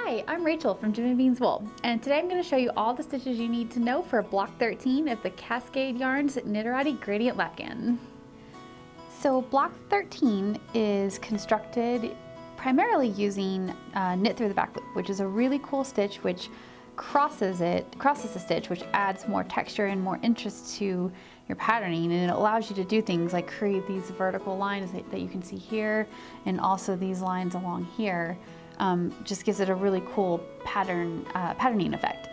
Hi, I'm Rachel from Jim and Beans Wool, and today I'm going to show you all the stitches you need to know for block 13 of the Cascade Yarns Knitterati Gradient Latgan. So block 13 is constructed primarily using knit through the back loop, which is a really cool stitch which crosses the stitch, which adds more texture and more interest to your patterning, and it allows you to do things like create these vertical lines that you can see here, and also these lines along here. Just gives it a really cool patterning effect.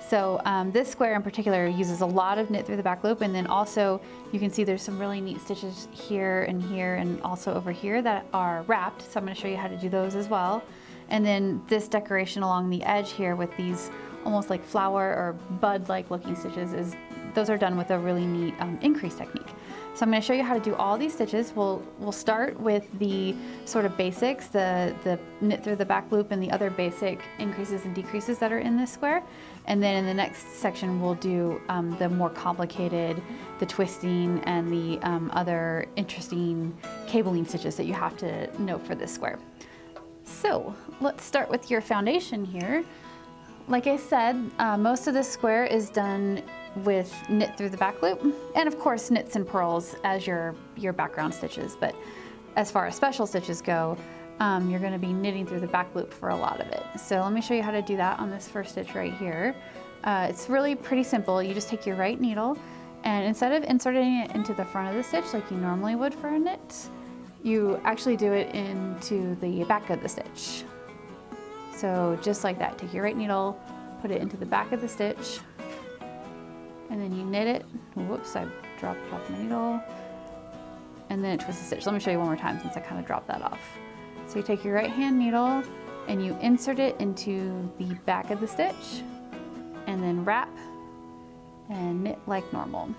So this square in particular uses a lot of knit through the back loop, and then also you can see there's some really neat stitches here and also over here that are wrapped, so I'm going to show you how to do those as well. And then this decoration along the edge here with these almost like flower or bud-like looking stitches, those are done with a really neat increase technique. So I'm going to show you how to do all these stitches. We'll start with the sort of basics, the knit through the back loop and the other basic increases and decreases that are in this square. And then in the next section we'll do the more complicated, the twisting and the other interesting cabling stitches that you have to know for this square. So let's start with your foundation here. Like I said, most of this square is done with knit through the back loop, and of course knits and purls as your background stitches, but as far as special stitches go, you're going to be knitting through the back loop for a lot of it. So let me show you how to do that on this first stitch right here. It's really pretty simple. You just take your right needle, and instead of inserting it into the front of the stitch like you normally would for a knit, you actually do it into the back of the stitch. So just like that, take your right needle, put it into the back of the stitch, and then you knit it. Whoops, I dropped off my needle. And then twist the stitch. Let me show you one more time since I kind of dropped that off. So you take your right hand needle and you insert it into the back of the stitch, and then wrap and knit like normal.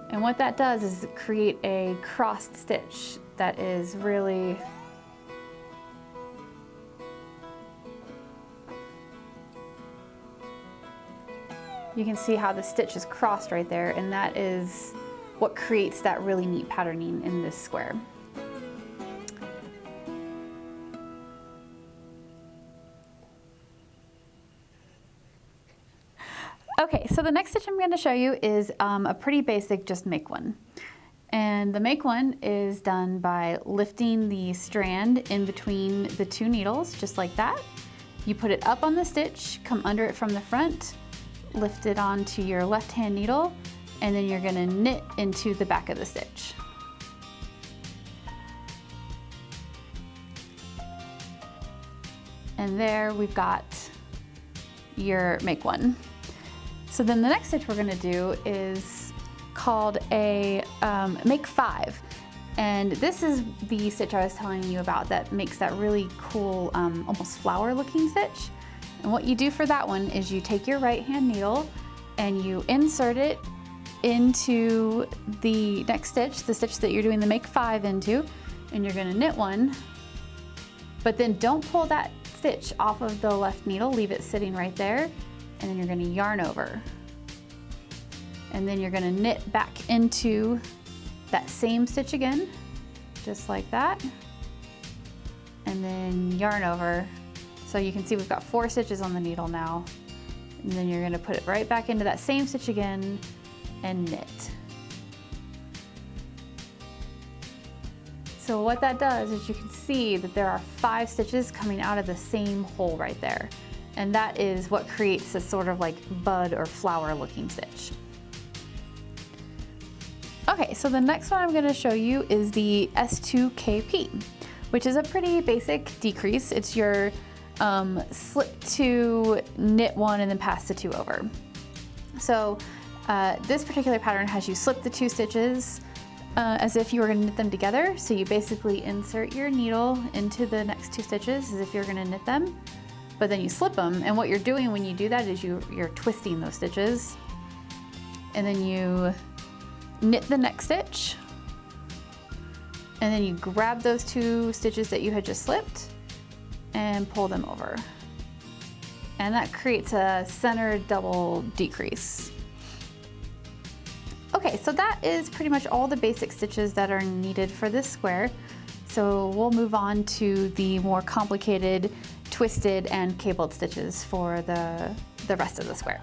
And what that does is create a crossed stitch that is really you can see how the stitch is crossed right there, and that is what creates that really neat patterning in this square. Okay, so the next stitch I'm going to show you is a pretty basic just make one. And the make one is done by lifting the strand in between the two needles, just like that. You put it up on the stitch, come under it from the front, lift it onto your left hand needle, and then you're going to knit into the back of the stitch. And there we've got your make one. So then the next stitch we're going to do is called a make five, and this is the stitch I was telling you about that makes that really cool almost flower looking stitch. And what you do for that one is you take your right hand needle and you insert it into the next stitch, the stitch that you're doing the make five into, and you're going to knit one, but then don't pull that stitch off of the left needle, leave it sitting right there, and then you're going to yarn over. And then you're going to knit back into that same stitch again, just like that, and then yarn over. So you can see we've got 4 stitches on the needle now, and then you're going to put it right back into that same stitch again and knit. So what that does is you can see that there are 5 stitches coming out of the same hole right there, and that is what creates this sort of like bud or flower looking stitch. Okay, so the next one I'm going to show you is the S2KP, which is a pretty basic decrease. It's your slip 2, knit 1, and then pass the 2 over. So this particular pattern has you slip the 2 stitches as if you were going to knit them together. So you basically insert your needle into the next 2 stitches as if you're going to knit them, but then you slip them. And what you're doing when you do that is you're twisting those stitches, and then you knit the next stitch, and then you grab those 2 stitches that you had just slipped and pull them over, and that creates a center double decrease. Okay, so that is pretty much all the basic stitches that are needed for this square. So we'll move on to the more complicated twisted and cabled stitches for the rest of the square.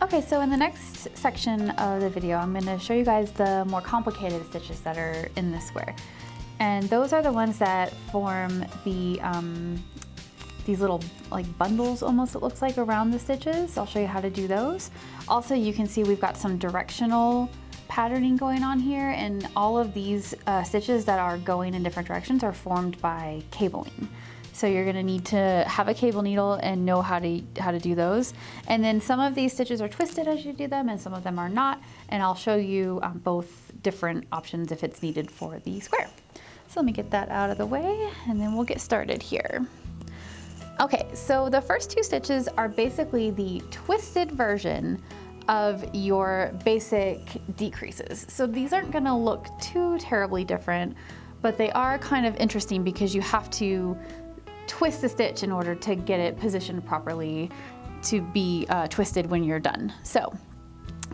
Okay, so in the next section of the video, I'm going to show you guys the more complicated stitches that are in this square. And those are the ones that form the these little like bundles almost, it looks like, around the stitches. I'll show you how to do those. Also, you can see we've got some directional patterning going on here, and all of these stitches that are going in different directions are formed by cabling. So you're gonna need to have a cable needle and know how to do those. And then some of these stitches are twisted as you do them, and some of them are not. And I'll show you both different options if it's needed for the square. So let me get that out of the way, and then we'll get started here. Okay, so the first two stitches are basically the twisted version of your basic decreases. So these aren't gonna look too terribly different, but they are kind of interesting because you have to twist the stitch in order to get it positioned properly to be twisted when you're done. So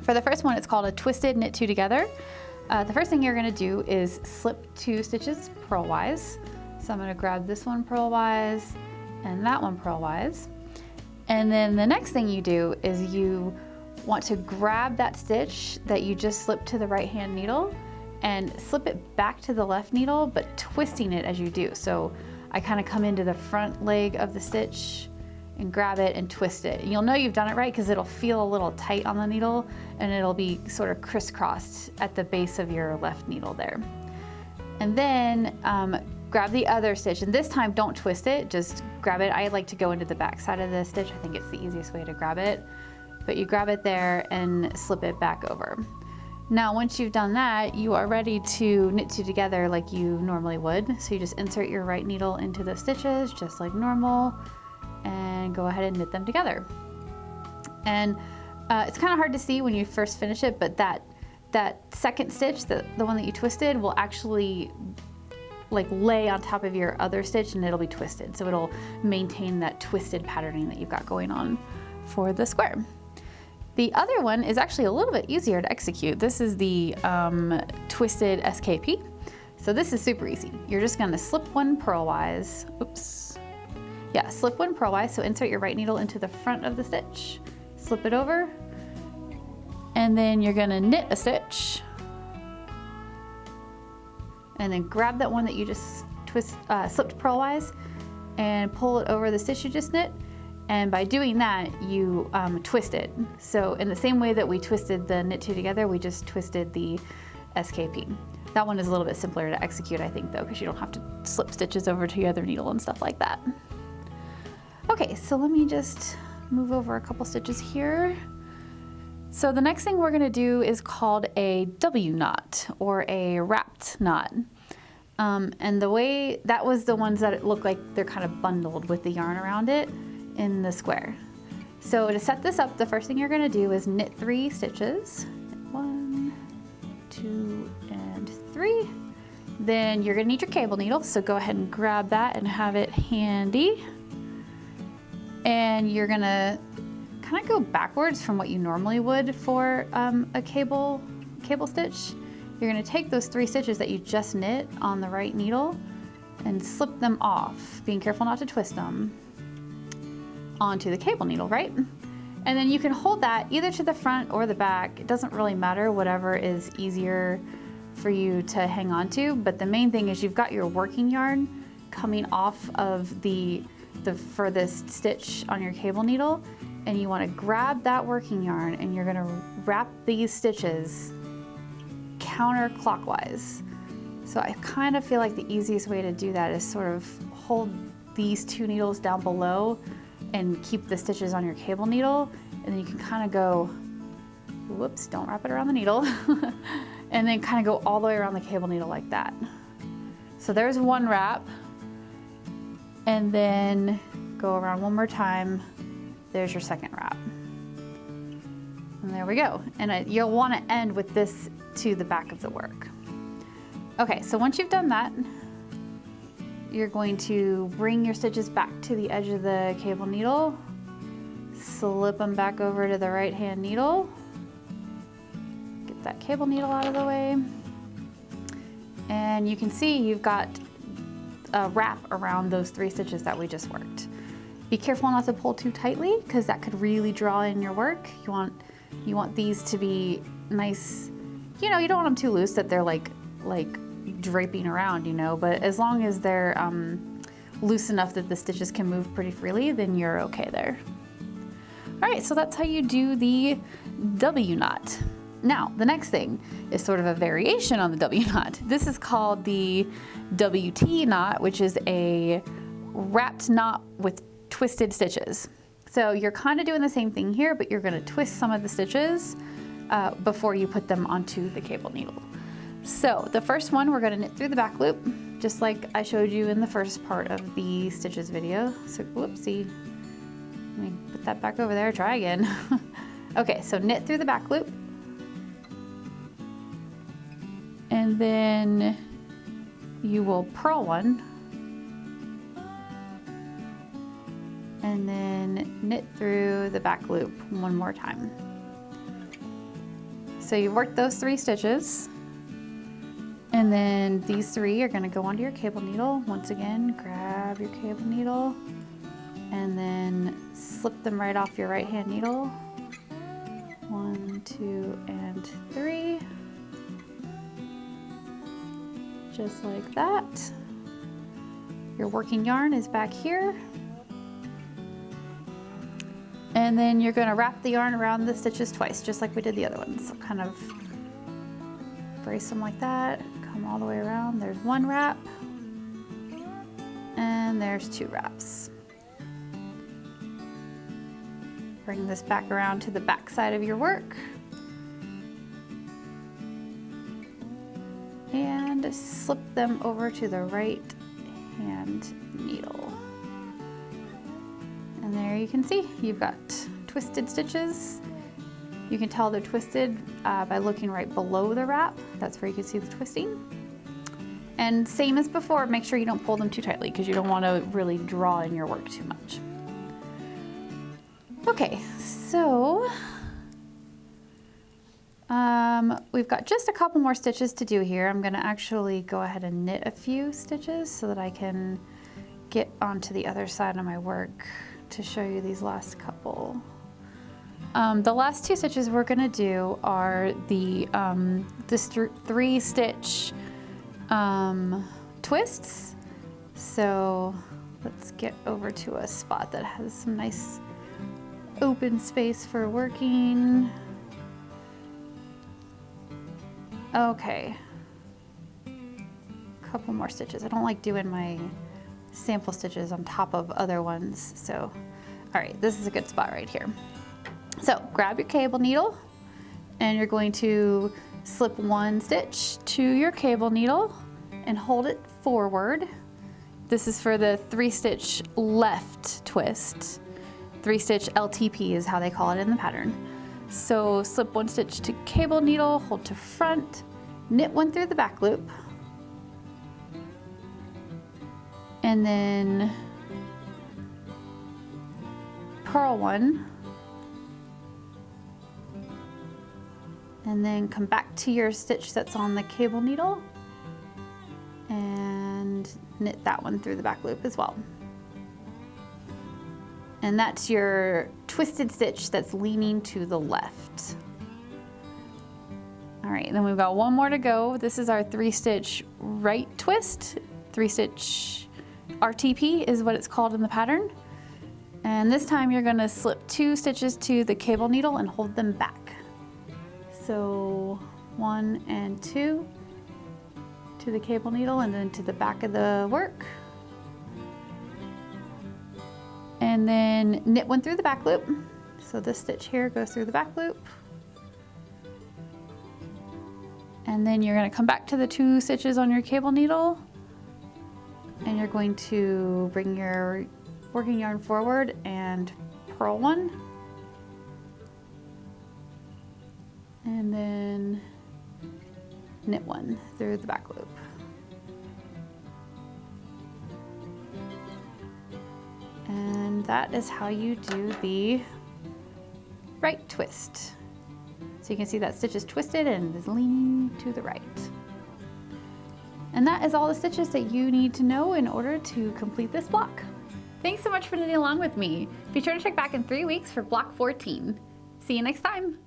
for the first one, it's called a twisted knit two together. The first thing you're gonna do is slip 2 stitches purlwise. So I'm gonna grab this one purlwise and that one purlwise. And then the next thing you do is you want to grab that stitch that you just slipped to the right hand needle and slip it back to the left needle, but twisting it as you do. So I kind of come into the front leg of the stitch and grab it and twist it. You'll know you've done it right because it'll feel a little tight on the needle, and it'll be sort of crisscrossed at the base of your left needle there. And then grab the other stitch, and this time don't twist it, just grab it. I like to go into the back side of the stitch. I think it's the easiest way to grab it. But you grab it there and slip it back over. Now, once you've done that, you are ready to knit 2 together like you normally would. So you just insert your right needle into the stitches just like normal and go ahead and knit them together. And it's kind of hard to see when you first finish it, but that second stitch, the one that you twisted, will actually like lay on top of your other stitch and it'll be twisted. So it'll maintain that twisted patterning that you've got going on for the square. The other one is actually a little bit easier to execute. This is the twisted SKP. So this is super easy. You're just gonna slip one purlwise. Oops. Yeah, slip one purlwise. So insert your right needle into the front of the stitch, slip it over, and then you're gonna knit a stitch. And then grab that one that you just slipped purlwise and pull it over the stitch you just knit. And by doing that, you twist it. So in the same way that we twisted the knit 2 together, we just twisted the SKP. That one is a little bit simpler to execute, I think, though, because you don't have to slip stitches over to your other needle and stuff like that. Okay, so let me just move over a couple stitches here. So the next thing we're gonna do is called a W knot, or a wrapped knot. And the way, that was the ones that look like they're kind of bundled with the yarn around it in the square. So to set this up, the first thing you're gonna do is knit 3 stitches. 1, 2, and 3. Then you're gonna need your cable needle, so go ahead and grab that and have it handy. And you're gonna kind of go backwards from what you normally would for a cable stitch. You're gonna take those 3 stitches that you just knit on the right needle and slip them off, being careful not to twist them, onto the cable needle, right? And then you can hold that either to the front or the back. It doesn't really matter, whatever is easier for you to hang on to, but the main thing is you've got your working yarn coming off of the furthest stitch on your cable needle, and you want to grab that working yarn and you're going to wrap these stitches counterclockwise. So I kind of feel like the easiest way to do that is sort of hold these 2 needles down below and keep the stitches on your cable needle, and then you can kind of go, whoops, don't wrap it around the needle, and then kind of go all the way around the cable needle like that. So there's one wrap, and then go around one more time. There's your second wrap. And there we go. And you'll want to end with this to the back of the work. Okay, so once you've done that, you're going to bring your stitches back to the edge of the cable needle, slip them back over to the right hand needle, get that cable needle out of the way, and you can see you've got wrap around those 3 stitches that we just worked. Be careful not to pull too tightly because that could really draw in your work. You want these to be nice, you know, you don't want them too loose that they're like draping around, you know, but as long as they're loose enough that the stitches can move pretty freely, then you're okay there. All right, so that's how you do the W knot. Now, the next thing is sort of a variation on the W knot. This is called the WT knot, which is a wrapped knot with twisted stitches. So you're kind of doing the same thing here, but you're going to twist some of the stitches before you put them onto the cable needle. So the first one, we're going to knit through the back loop, just like I showed you in the first part of the stitches video. So whoopsie, let me put that back over there, try again. Okay, so knit through the back loop. And then you will purl one. And then knit through the back loop one more time. So you've worked those 3 stitches. And then these 3 are going to go onto your cable needle. Once again, grab your cable needle and then slip them right off your right hand needle. 1, 2, and 3. Just like that. Your working yarn is back here. And then you're going to wrap the yarn around the stitches twice, just like we did the other ones. So kind of brace them like that, come all the way around. There's 1 wrap, and there's 2 wraps. Bring this back around to the back side of your work. And slip them over to the right hand needle. And there you can see, you've got twisted stitches. You can tell they're twisted by looking right below the wrap. That's where you can see the twisting. And same as before, make sure you don't pull them too tightly because you don't want to really draw in your work too much. Okay, so we've got just a couple more stitches to do here. I'm going to actually go ahead and knit a few stitches so that I can get onto the other side of my work to show you these last couple. The last 2 stitches we're going to do are the 3 stitch twists. So let's get over to a spot that has some nice open space for working. Okay, couple more stitches. I don't like doing my sample stitches on top of other ones, so all right, this is a good spot right here. So grab your cable needle and you're going to slip 1 stitch to your cable needle and hold it forward. This is for the 3 stitch left twist. 3 stitch LTP is how they call it in the pattern. So slip 1 stitch to cable needle, hold to front, knit 1 through the back loop, and then purl 1, and then come back to your stitch that's on the cable needle and knit that one through the back loop as well. And that's your twisted stitch that's leaning to the left. All right, then we've got 1 more to go. This is our 3 stitch right twist. 3 stitch RTP is what it's called in the pattern. And this time you're gonna slip 2 stitches to the cable needle and hold them back. So 1 and 2 to the cable needle and then to the back of the work. And then knit 1 through the back loop. So this stitch here goes through the back loop. And then you're going to come back to the 2 stitches on your cable needle and you're going to bring your working yarn forward and purl 1. And then knit 1 through the back loop. And that is how you do the right twist. So you can see that stitch is twisted and is leaning to the right. And that is all the stitches that you need to know in order to complete this block. Thanks so much for knitting along with me. Be sure to check back in 3 weeks for block 14. See you next time.